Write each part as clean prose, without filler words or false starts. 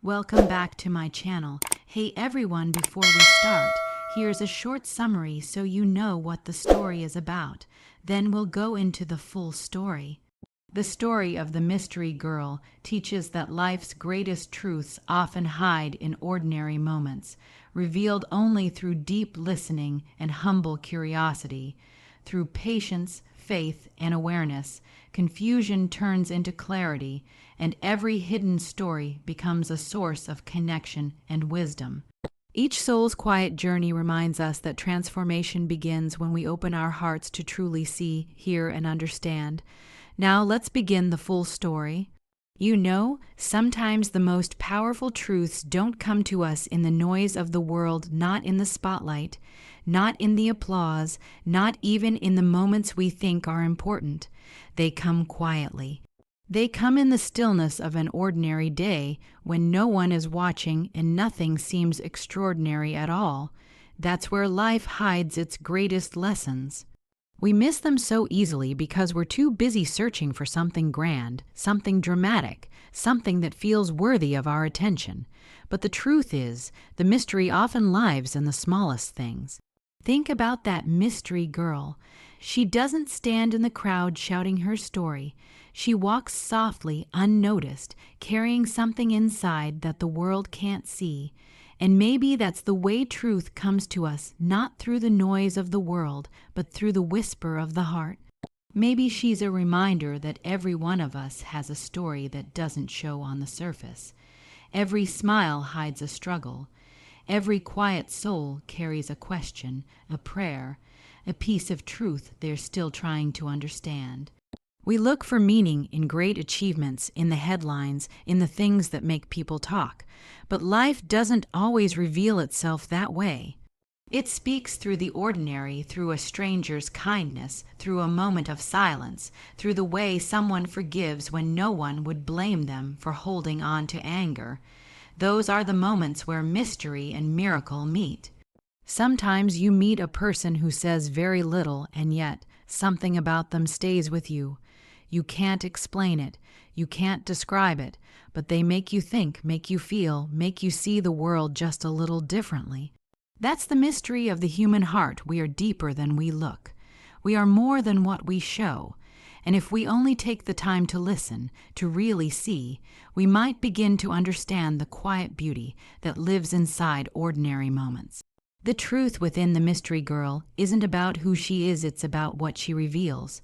Welcome back to my channel. Hey everyone, before we start, here's a short summary so you know what the story is about. Then we'll go into the full story. The story of the mystery girl teaches that life's greatest truths often hide in ordinary moments, revealed only through deep listening and humble curiosity. Through patience, faith, and awareness, confusion turns into clarity, and every hidden story becomes a source of connection and wisdom. Each soul's quiet journey reminds us that transformation begins when we open our hearts to truly see, hear, and understand. Now let's begin the full story. You know, sometimes the most powerful truths don't come to us in the noise of the world, not in the spotlight, not in the applause, not even in the moments we think are important. They come quietly. They come in the stillness of an ordinary day when no one is watching and nothing seems extraordinary at all. That's where life hides its greatest lessons. We miss them so easily because we're too busy searching for something grand, something dramatic, something that feels worthy of our attention. But the truth is, the mystery often lies in the smallest things. Think about that mystery girl. She doesn't stand in the crowd shouting her story. She walks softly, unnoticed, carrying something inside that the world can't see. And maybe that's the way truth comes to us, not through the noise of the world, but through the whisper of the heart. Maybe she's a reminder that every one of us has a story that doesn't show on the surface. Every smile hides a struggle. Every quiet soul carries a question, a prayer, a piece of truth they're still trying to understand. We look for meaning in great achievements, in the headlines, in the things that make people talk. But life doesn't always reveal itself that way. It speaks through the ordinary, through a stranger's kindness, through a moment of silence, through the way someone forgives when no one would blame them for holding on to anger. Those are the moments where mystery and miracle meet. Sometimes you meet a person who says very little, and yet something about them stays with you. You can't explain it, you can't describe it, but they make you think, make you feel, make you see the world just a little differently. That's the mystery of the human heart. We are deeper than we look. We are more than what we show. And if we only take the time to listen, to really see, we might begin to understand the quiet beauty that lives inside ordinary moments. The truth within the mystery girl isn't about who she is, it's about what she reveals.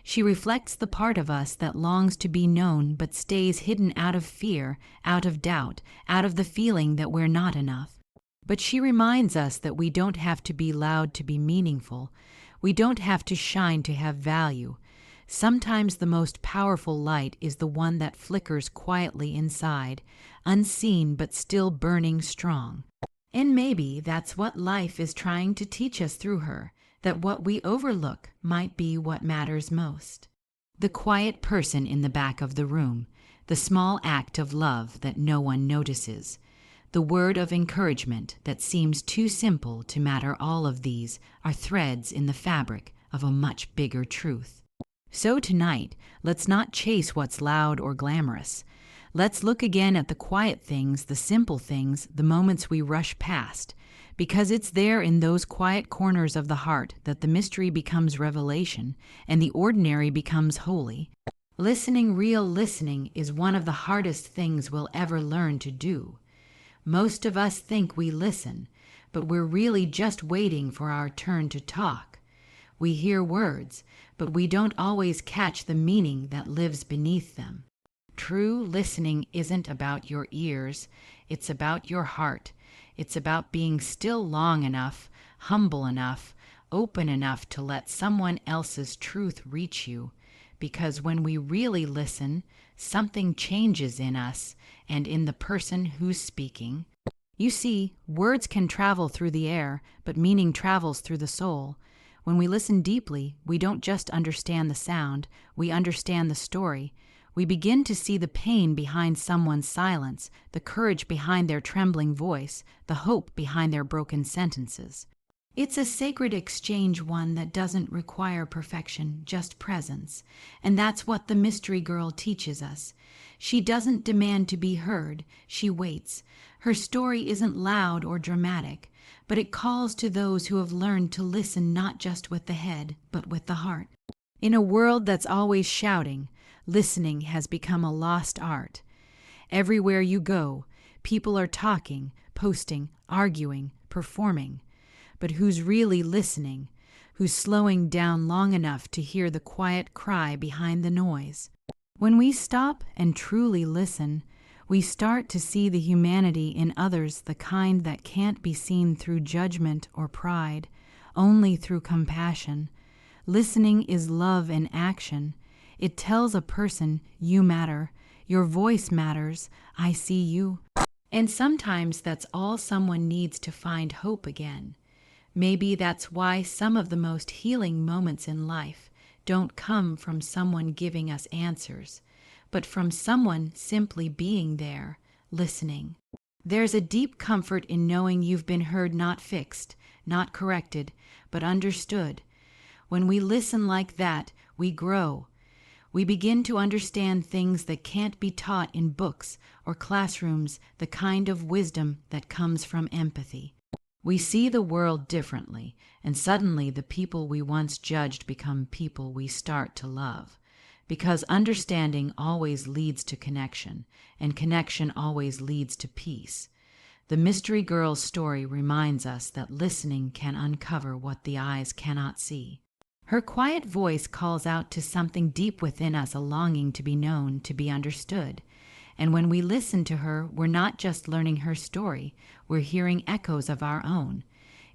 She reflects the part of us that longs to be known but stays hidden out of fear, out of doubt, out of the feeling that we're not enough. But she reminds us that we don't have to be loud to be meaningful. We don't have to shine to have value. Sometimes the most powerful light is the one that flickers quietly inside, unseen but still burning strong. And maybe that's what life is trying to teach us through her, that what we overlook might be what matters most. The quiet person in the back of the room, the small act of love that no one notices, the word of encouragement that seems too simple to matter, all of these are threads in the fabric of a much bigger truth. So tonight, let's not chase what's loud or glamorous. Let's look again at the quiet things, the simple things, the moments we rush past, because it's there in those quiet corners of the heart that the mystery becomes revelation and the ordinary becomes holy. Real listening is one of the hardest things we'll ever learn to do. Most of us think we listen, but we're really just waiting for our turn to talk. We hear words, but we don't always catch the meaning that lives beneath them. True listening isn't about your ears, it's about your heart. It's about being still long enough, humble enough, open enough to let someone else's truth reach you. Because when we really listen, something changes in us and in the person who's speaking. You see, words can travel through the air, but meaning travels through the soul. When we listen deeply, we don't just understand the sound, we understand the story. We begin to see the pain behind someone's silence, the courage behind their trembling voice, the hope behind their broken sentences. It's a sacred exchange, one that doesn't require perfection, just presence. And that's what the mystery girl teaches us. She doesn't demand to be heard, she waits. Her story isn't loud or dramatic, but it calls to those who have learned to listen not just with the head, but with the heart. In a world that's always shouting, listening has become a lost art. Everywhere you go, people are talking, posting, arguing, performing. But who's really listening? Who's slowing down long enough to hear the quiet cry behind the noise? When we stop and truly listen, we start to see the humanity in others, the kind that can't be seen through judgment or pride, only through compassion. Listening is love in action. It tells a person, you matter, your voice matters, I see you. And sometimes that's all someone needs to find hope again. Maybe that's why some of the most healing moments in life don't come from someone giving us answers, but from someone simply being there, listening. There's a deep comfort in knowing you've been heard, not fixed, not corrected, but understood. When we listen like that, we grow. We begin to understand things that can't be taught in books or classrooms, the kind of wisdom that comes from empathy. We see the world differently, and suddenly the people we once judged become people we start to love. Because understanding always leads to connection, and connection always leads to peace. The mystery girl's story reminds us that listening can uncover what the eyes cannot see. Her quiet voice calls out to something deep within us, a longing to be known, to be understood. And when we listen to her, we're not just learning her story, we're hearing echoes of our own.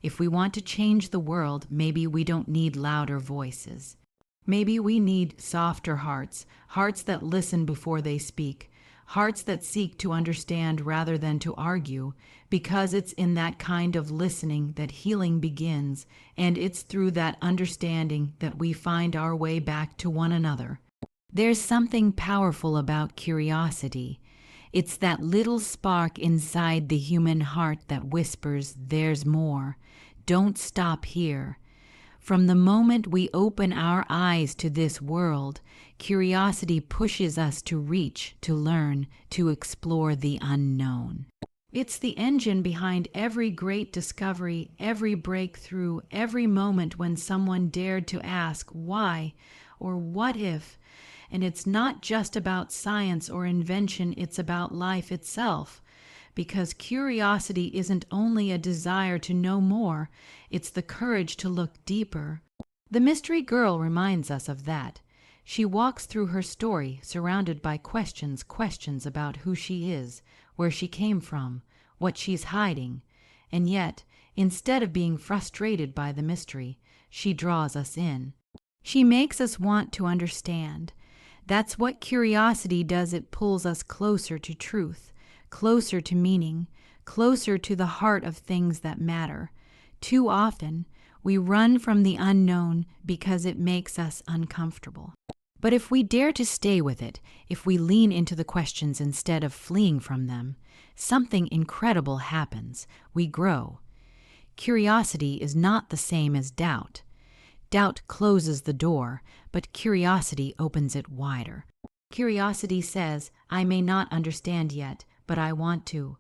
If we want to change the world, maybe we don't need louder voices. Maybe we need softer hearts, hearts that listen before they speak, hearts that seek to understand rather than to argue, because it's in that kind of listening that healing begins, and it's through that understanding that we find our way back to one another. There's something powerful about curiosity. It's that little spark inside the human heart that whispers, there's more. Don't stop here. From the moment we open our eyes to this world, curiosity pushes us to reach, to learn, to explore the unknown. It's the engine behind every great discovery, every breakthrough, every moment when someone dared to ask why or what if. And it's not just about science or invention, it's about life itself. Because curiosity isn't only a desire to know more, it's the courage to look deeper. The mystery girl reminds us of that. She walks through her story surrounded by questions about who she is, where she came from, what she's hiding. And yet, instead of being frustrated by the mystery, she draws us in. She makes us want to understand. That's what curiosity does. It pulls us closer to truth, closer to meaning, closer to the heart of things that matter. Too often, we run from the unknown because it makes us uncomfortable. But if we dare to stay with it, if we lean into the questions instead of fleeing from them, something incredible happens. We grow. Curiosity is not the same as doubt. Doubt closes the door, but curiosity opens it wider. Curiosity says, I may not understand yet, but I want to.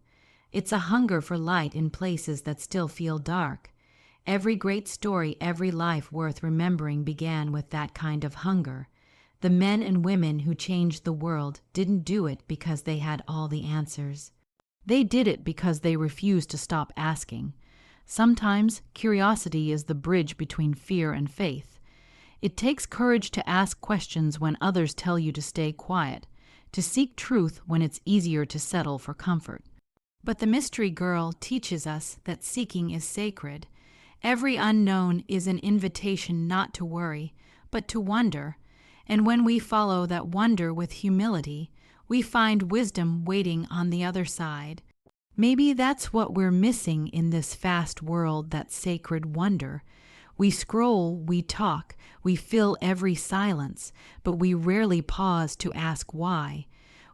It's a hunger for light in places that still feel dark. Every great story, every life worth remembering began with that kind of hunger. The men and women who changed the world didn't do it because they had all the answers. They did it because they refused to stop asking. Sometimes curiosity is the bridge between fear and faith. It takes courage to ask questions when others tell you to stay quiet, to seek truth when it's easier to settle for comfort. But the mystery girl teaches us that seeking is sacred. Every unknown is an invitation not to worry, but to wonder. And when we follow that wonder with humility, we find wisdom waiting on the other side. Maybe that's what we're missing in this fast world, that sacred wonder. We scroll, we talk, we fill every silence, but we rarely pause to ask why.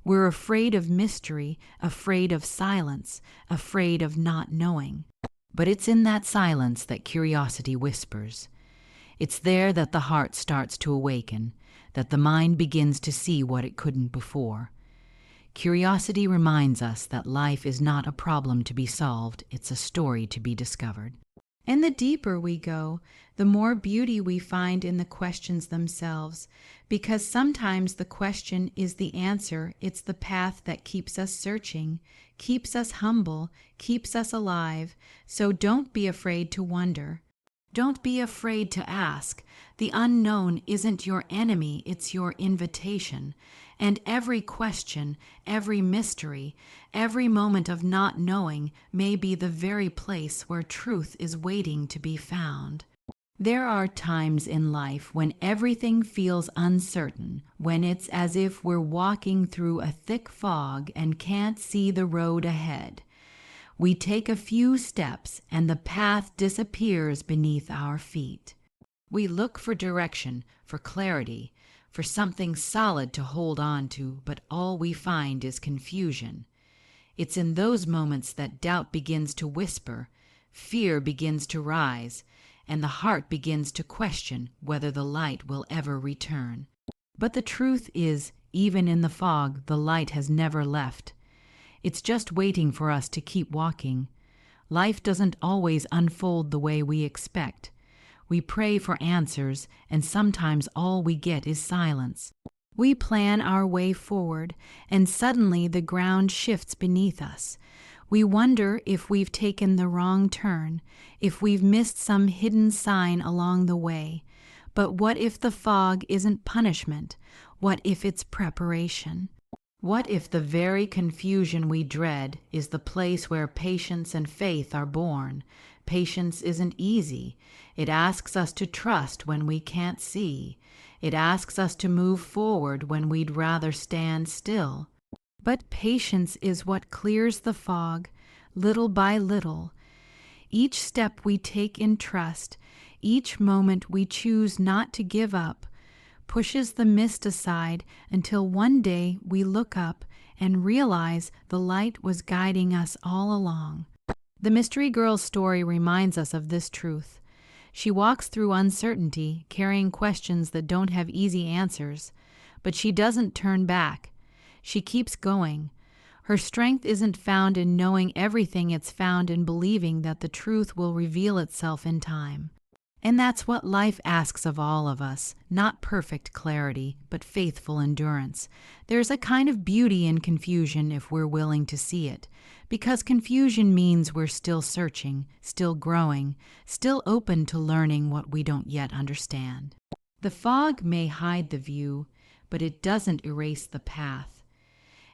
We're afraid of mystery, afraid of silence, afraid of not knowing. But it's in that silence that curiosity whispers. It's there that the heart starts to awaken, that the mind begins to see what it couldn't before. Curiosity reminds us that life is not a problem to be solved, it's a story to be discovered. And the deeper we go, the more beauty we find in the questions themselves, because sometimes the question is the answer. It's the path that keeps us searching, keeps us humble, keeps us alive. So don't be afraid to wonder. Don't be afraid to ask. The unknown isn't your enemy, it's your invitation. And every question, every mystery, every moment of not knowing may be the very place where truth is waiting to be found. There are times in life when everything feels uncertain, when it's as if we're walking through a thick fog and can't see the road ahead. We take a few steps and the path disappears beneath our feet. We look for direction, for clarity, for something solid to hold on to, but all we find is confusion. It's in those moments that doubt begins to whisper, fear begins to rise, and the heart begins to question whether the light will ever return. But the truth is, even in the fog, the light has never left. It's just waiting for us to keep walking. Life doesn't always unfold the way we expect. We pray for answers, and sometimes all we get is silence. We plan our way forward, and suddenly the ground shifts beneath us. We wonder if we've taken the wrong turn, if we've missed some hidden sign along the way. But what if the fog isn't punishment? What if it's preparation? What if the very confusion we dread is the place where patience and faith are born? Patience isn't easy. It asks us to trust when we can't see. It asks us to move forward when we'd rather stand still. But patience is what clears the fog, little by little. Each step we take in trust, each moment we choose not to give up, pushes the mist aside until one day we look up and realize the light was guiding us all along. The Mystery Girl's story reminds us of this truth. She walks through uncertainty, carrying questions that don't have easy answers, but she doesn't turn back. She keeps going. Her strength isn't found in knowing everything, it's found in believing that the truth will reveal itself in time. And that's what life asks of all of us, not perfect clarity, but faithful endurance. There's a kind of beauty in confusion if we're willing to see it, because confusion means we're still searching, still growing, still open to learning what we don't yet understand. The fog may hide the view, but it doesn't erase the path.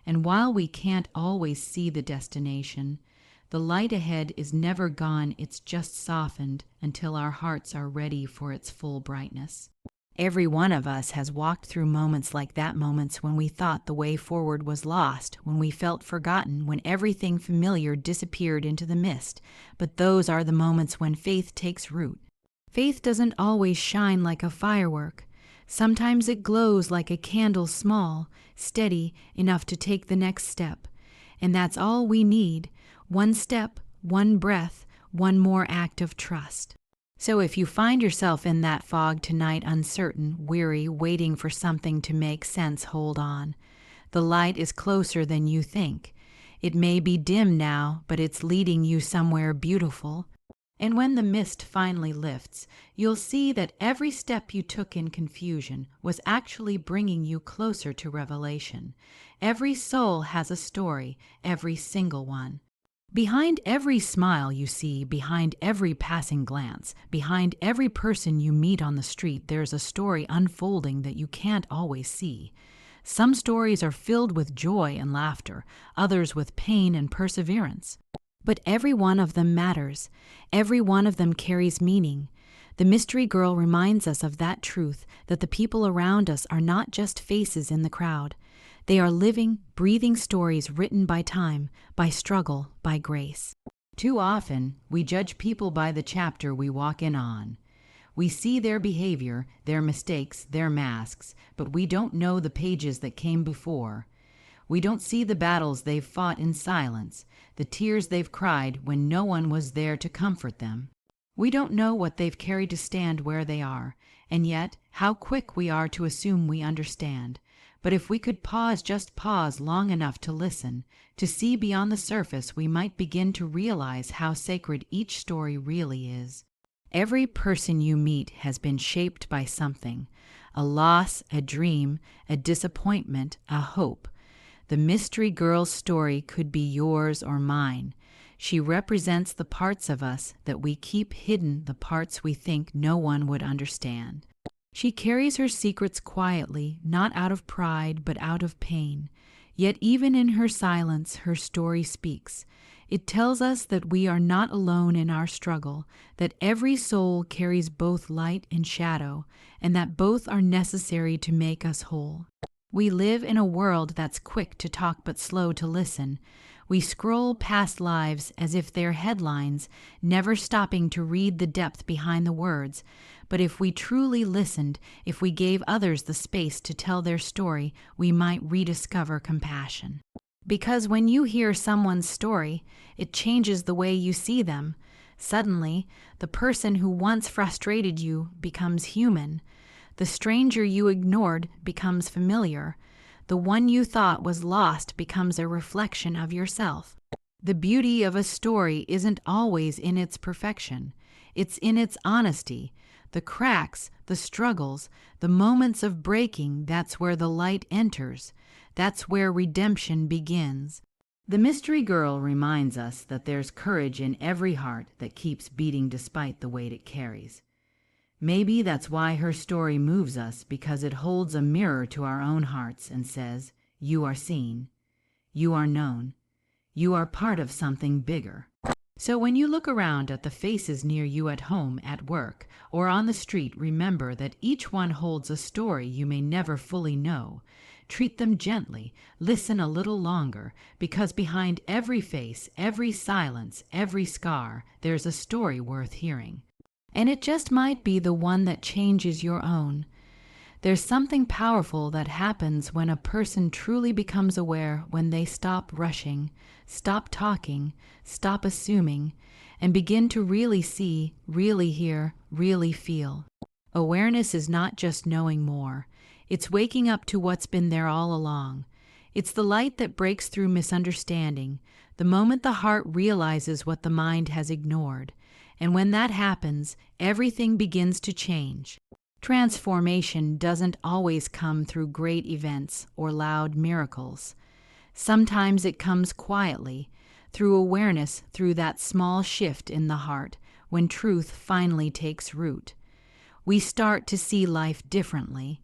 And while we can't always see the destination, the light ahead is never gone, it's just softened until our hearts are ready for its full brightness. Every one of us has walked through moments like that, moments when we thought the way forward was lost, when we felt forgotten, when everything familiar disappeared into the mist. But those are the moments when faith takes root. Faith doesn't always shine like a firework. Sometimes it glows like a candle, small, steady, enough to take the next step. And that's all we need. One step, one breath, one more act of trust. So if you find yourself in that fog tonight, uncertain, weary, waiting for something to make sense, hold on. The light is closer than you think. It may be dim now, but it's leading you somewhere beautiful. And when the mist finally lifts, you'll see that every step you took in confusion was actually bringing you closer to revelation. Every soul has a story, every single one. Behind every smile you see, behind every passing glance, behind every person you meet on the street, there's a story unfolding that you can't always see. Some stories are filled with joy and laughter, others with pain and perseverance. But every one of them matters. Every one of them carries meaning. The Mystery Girl reminds us of that truth, that the people around us are not just faces in the crowd. They are living, breathing stories written by time, by struggle, by grace. Too often, we judge people by the chapter we walk in on. We see their behavior, their mistakes, their masks, but we don't know the pages that came before. We don't see the battles they've fought in silence, the tears they've cried when no one was there to comfort them. We don't know what they've carried to stand where they are, and yet how quick we are to assume we understand. But if we could pause, just pause long enough to listen, to see beyond the surface, we might begin to realize how sacred each story really is. Every person you meet has been shaped by something, a loss, a dream, a disappointment, a hope. The mystery girl's story could be yours or mine. She represents the parts of us that we keep hidden, the parts we think no one would understand. She carries her secrets quietly, not out of pride, but out of pain. Yet even in her silence, her story speaks. It tells us that we are not alone in our struggle, that every soul carries both light and shadow, and that both are necessary to make us whole. We live in a world that's quick to talk but slow to listen. We scroll past lives as if they're headlines, never stopping to read the depth behind the words. But if we truly listened, if we gave others the space to tell their story, we might rediscover compassion. Because when you hear someone's story, it changes the way you see them. Suddenly, the person who once frustrated you becomes human. The stranger you ignored becomes familiar. The one you thought was lost becomes a reflection of yourself. The beauty of a story isn't always in its perfection. It's in its honesty. The cracks, the struggles, the moments of breaking, that's where the light enters. That's where redemption begins. The mystery girl reminds us that there's courage in every heart that keeps beating despite the weight it carries. Maybe that's why her story moves us, because it holds a mirror to our own hearts and says, "You are seen. You are known. You are part of something bigger." So when you look around at the faces near you at home, at work, or on the street, remember that each one holds a story you may never fully know. Treat them gently, listen a little longer, because behind every face, every silence, every scar, there's a story worth hearing. And it just might be the one that changes your own. There's something powerful that happens when a person truly becomes aware, when they stop rushing, stop talking, stop assuming, and begin to really see, really hear, really feel. Awareness is not just knowing more. It's waking up to what's been there all along. It's the light that breaks through misunderstanding, the moment the heart realizes what the mind has ignored. And when that happens, everything begins to change. Transformation doesn't always come through great events or loud miracles. Sometimes it comes quietly, through awareness, through that small shift in the heart, when truth finally takes root. We start to see life differently.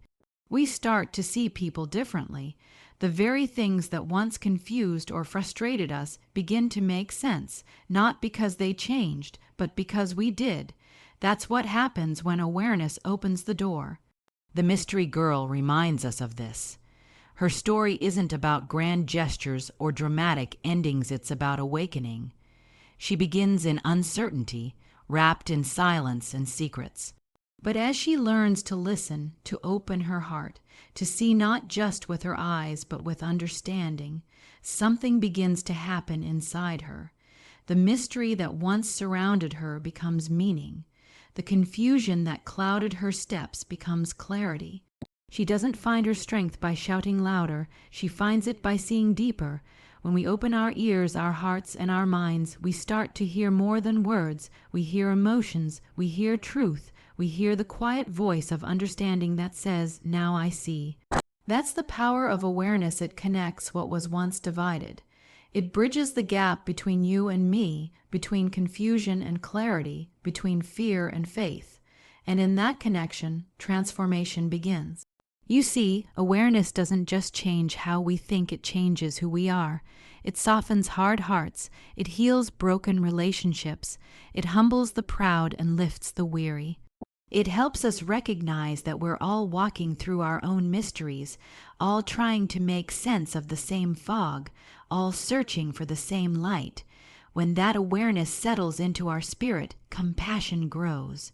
We start to see people differently. The very things that once confused or frustrated us begin to make sense, not because they changed, but because we did. That's what happens when awareness opens the door. The mystery girl reminds us of this. Her story isn't about grand gestures or dramatic endings, it's about awakening. She begins in uncertainty, wrapped in silence and secrets. But as she learns to listen, to open her heart, to see not just with her eyes but with understanding, something begins to happen inside her. The mystery that once surrounded her becomes meaning. The confusion that clouded her steps becomes clarity. She doesn't find her strength by shouting louder. She finds it by seeing deeper. When we open our ears, our hearts, and our minds, we start to hear more than words. We hear emotions. We hear truth. We hear the quiet voice of understanding that says, "Now I see." That's the power of awareness. It connects what was once divided. It bridges the gap between you and me, between confusion and clarity, between fear and faith. And in that connection, transformation begins. You see, awareness doesn't just change how we think, it changes who we are. It softens hard hearts. It heals broken relationships. It humbles the proud and lifts the weary. It helps us recognize that we're all walking through our own mysteries, all trying to make sense of the same fog, all searching for the same light. When that awareness settles into our spirit, compassion grows.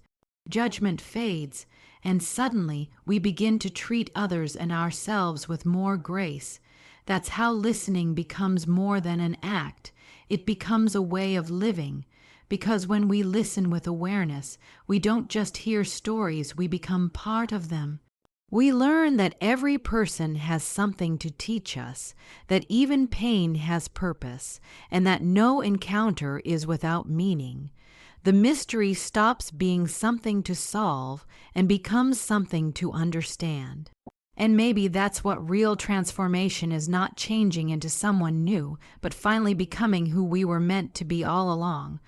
Judgment fades, and suddenly we begin to treat others and ourselves with more grace. That's how listening becomes more than an act. It becomes a way of living. Because when we listen with awareness, we don't just hear stories, we become part of them. We learn that every person has something to teach us, that even pain has purpose, and that no encounter is without meaning. The mystery stops being something to solve and becomes something to understand. And maybe that's what real transformation is, not changing into someone new, but finally becoming who we were meant to be all along.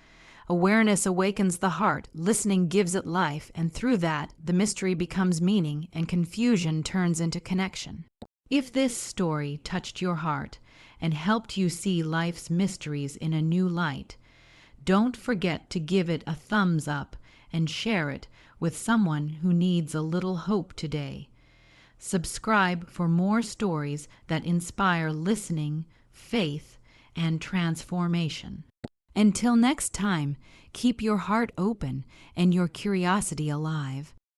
Awareness awakens the heart, listening gives it life, and through that, the mystery becomes meaning and confusion turns into connection. If this story touched your heart and helped you see life's mysteries in a new light, don't forget to give it a thumbs up and share it with someone who needs a little hope today. Subscribe for more stories that inspire listening, faith, and transformation. Until next time, keep your heart open and your curiosity alive.